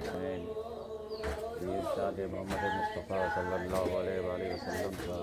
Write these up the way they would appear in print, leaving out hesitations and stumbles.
हुसैन इरशाद मोहम्मद मुस्तफ़ा सल्लल्लाहु अलैहि वसल्लम का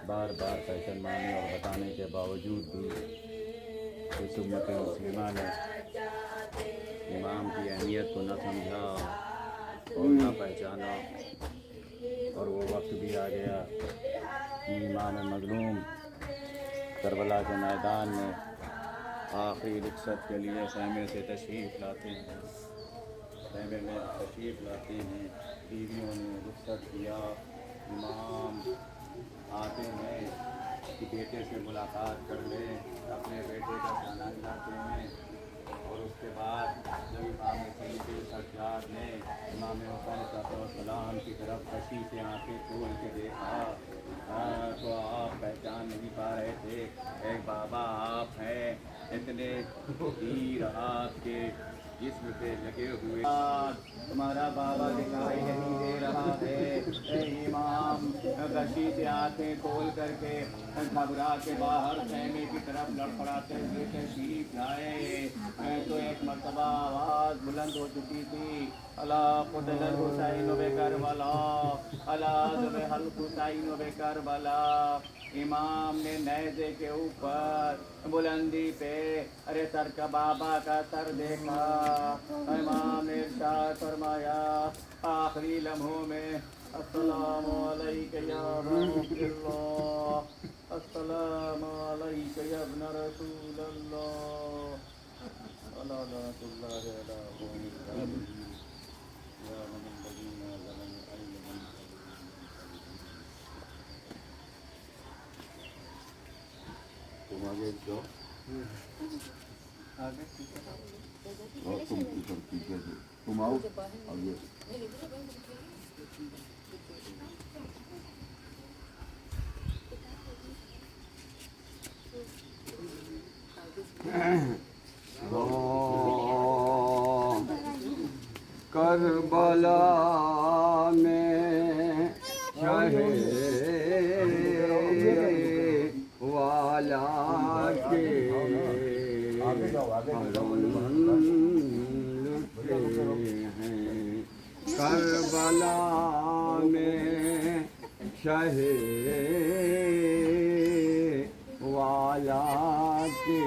बार बार फैशन मानने और बताने के बावजूद भी इस उम्मत मुस्लिमा ने इमाम की अहमियत को न समझा और न पहचाना। और वो वक्त भी आ गया कि इमाम मज़लूम करबला के मैदान में आखिरी रुखसत के लिए ख़ैमे से तशरीफ़ लाते हैं। ख़ैमे में तशरीफ़ लाते हैं, बीवियों ने रुखसत किया। इमाम आते हैं कि बेटे से मुलाकात कर लें, अपने बेटे का सामान लाते हैं। और उसके बाद जब इमाम सज्जाद ने इमाम हुसैन सलाम की तरफ कशी से आंखें खोल के देखा तो आप पहचान नहीं पा रहे थे। एक बाबा आप हैं, इतने तीर आपके जिस्म पे लगे हुए, तुम्हारा बाबा दिखाई नहीं दे रहा है। इमाम कशी से आंखें खोल करके घबरा के बाहर ख़ैमे की तरफ लड़खड़ाते हुए तशरीफ लाए तो एक मरतबा आवाज़ बुलंद हो चुकी थी, अला क़ुतिल हुसैन व करबला, अला ज़ुबहिल हुसैन व करबला। इमाम ने नेज़े के ऊपर बुलंदी पे अरे सर का बाबा का सर देखा। इमाम ने इरशाद फरमाया आखिरी लम्हों में, अस्सलामु अलैका या रसूलल्लाह, अस्सलामु अलैका या इब्न रसूलल्लाह, अला लानतुल्लाहि अला कौमिल काफिरीन, या मनिल्लज़ीना ज़लमू अय्युहम। तुम आगे जाओ और तुम ऊपर पीछे से तुम आओ आगे। करबला में शहे वाला के हैं। करबला में शहे वाला के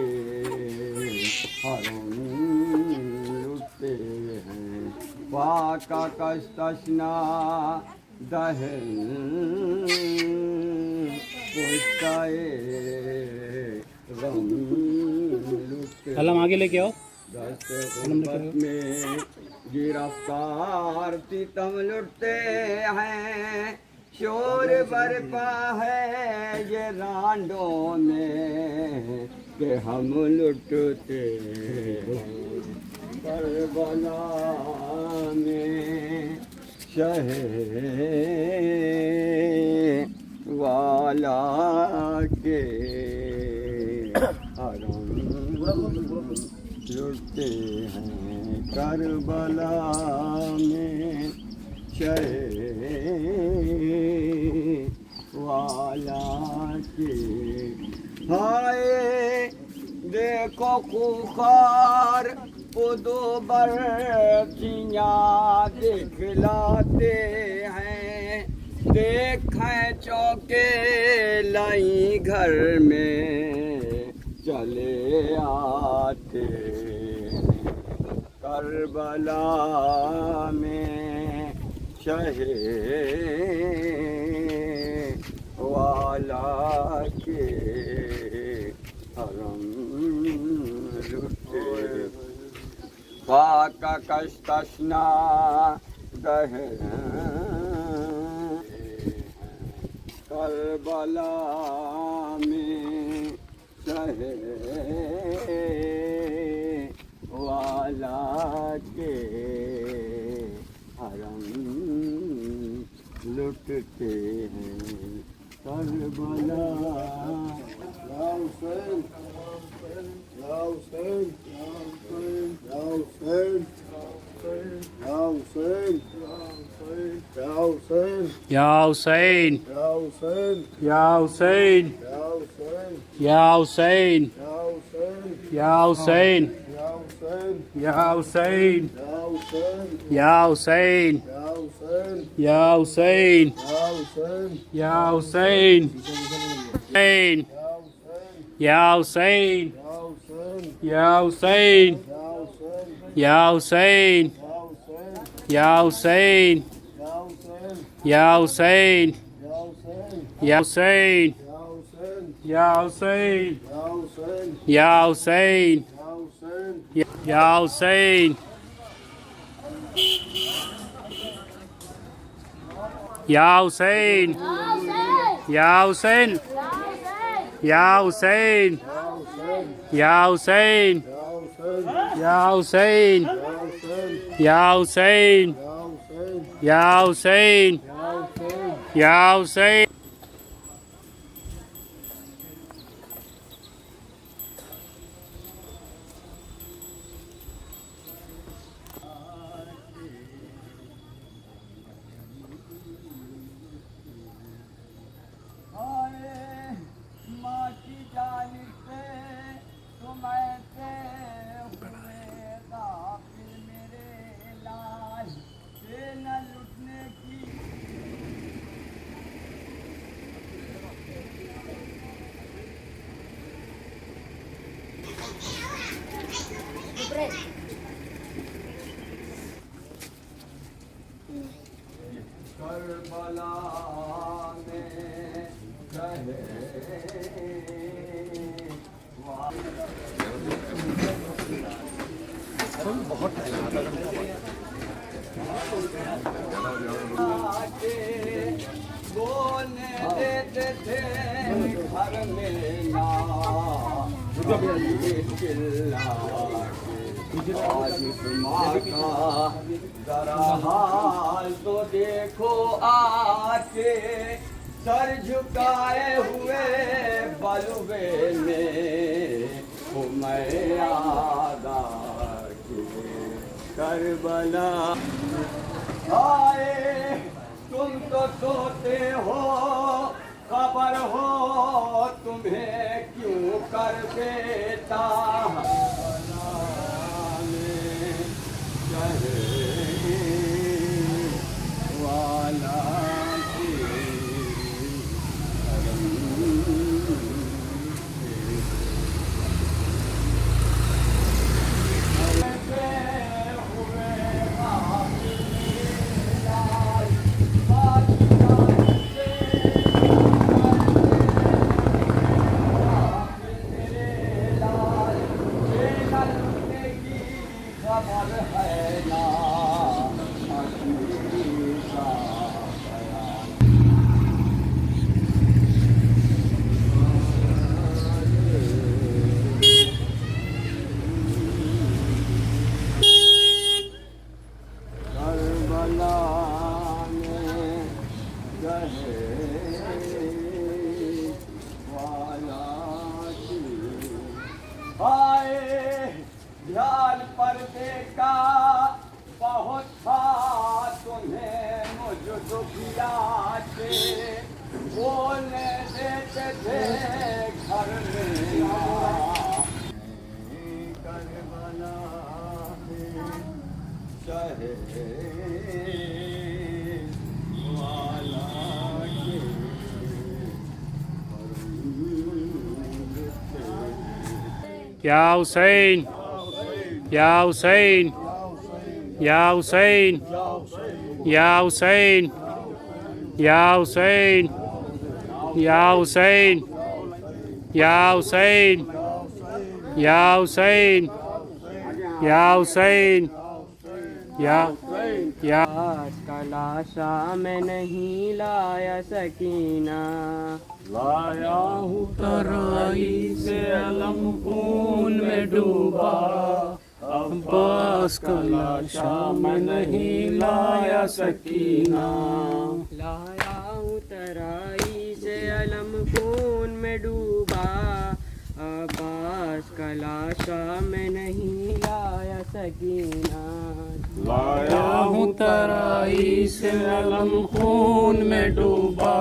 हरम लुटे हैं। वाका कस्तशना दहन पुष्टाए गम लुटे। कलम आगे लेके आओ। दस्त में गिरफ्तार सितम लुटते हैं। शोर बरपा है ये रांडों में कि हम लुटते हैं। करबला में शहे वाला के हरम लुटते हैं। करबला में शहे वाला के हाय देखो खुखार दो बर्चियाँ दिखलाते हैं। देखें चौके लाई घर में चले आते हैं। करबला में शहे वाला के हरम लुटे। वाका कस्तशना दहन करबला में शहे वाला के हरम लुटते हैं। करबला या हुसैन, या हुसैन, या हुसैन, या हुसैन, या हुसैन, या हुसैन, या हुसैन, या हुसैन, या हुसैन, या हुसैन, या हुसैन, या हुसैन, या Hussain. Ya Hussein. Ya Hussein. Ya Hussein. Ya Ya Hussein. Hussein. Ya Hussein. Ya Hussein. Ya Hussein. Ya Hussein. Ya Hussein. Ya Hussein. Ya Ya Hussein. Hussein. Ya Hussein. Ya Hussein. Ya Hussein. Ya Hussein. Ya Hussein. Ya Hussein. Ya Hussein. Ya Hussein. Ya Hussein. Ya Hussein. माँ की जानिब से तुम ऐसे हुए गाफिल मेरे लाल से न लुटने की करबला में बोलने देते थे घर में ना आज माँ का जरा हाल तो देखो आके सर झुकाए हुए बलुए में मैं आदा के करबला आए तुम तो सोते हो खबर हो तुम्हें क्यों कर देता वाला आए ध्यान पर्दे का बहुत था तुम्हें मुझ दुखिया के बोलने देते थे घर में करबला चाहे वाला Ya Hussein. Ya Hussein. Ya Hussein. Ya Hussein. Ya Hussein. Ya Hussein. Ya Hussein. Ya Hussein. Ya Hussein. Ya कलाशा में नहीं लाया सकीना लाया हूँ तराई से अलम खून में डूबा अब्बास का लाशा में नहीं लाया सकीना लाया हूँ तराई से अलम खून में डूबा अब्बास का लाशा में नहीं लाया सकीना लाया हूँ तराई से अलम खून में डूबा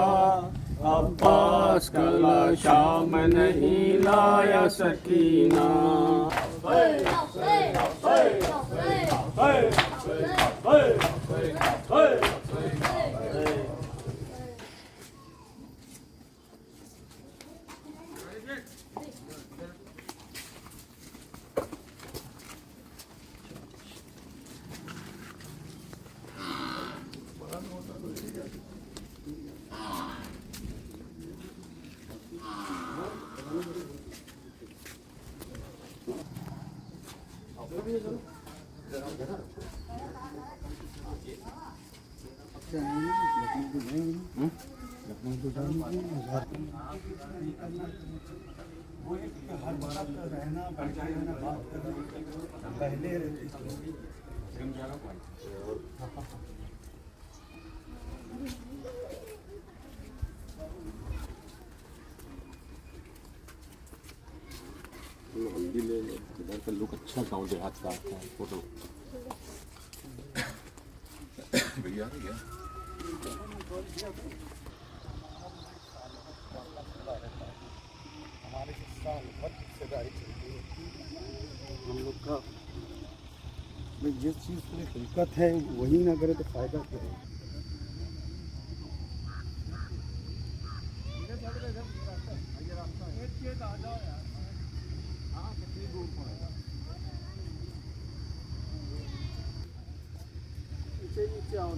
अब्बास का लाशा में नहीं लाया सकीना हल्दी ले लो, इधर का लुक अच्छा गाँव देहात का आता है फोटो। भैया आ गया हमारे साल भर से गाड़ी चलती है हम लोग का। भाई जिस चीज़ की दिक्कत है वही ना करे तो फायदा क्या है। नीचे आओ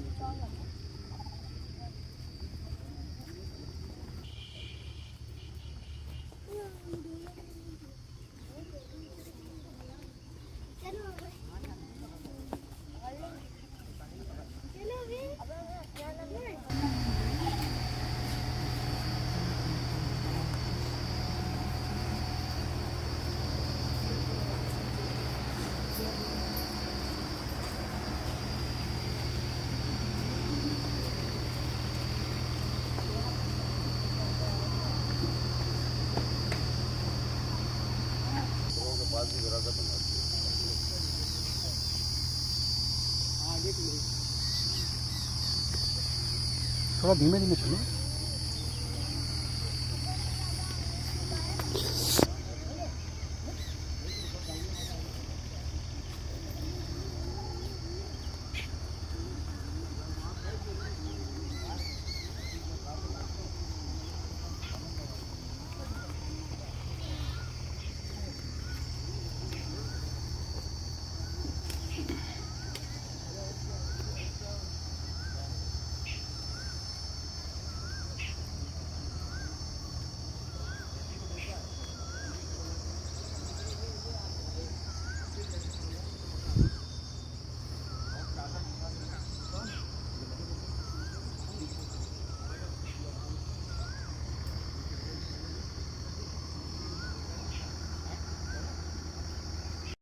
थोड़ा धीमे धीमे चलो।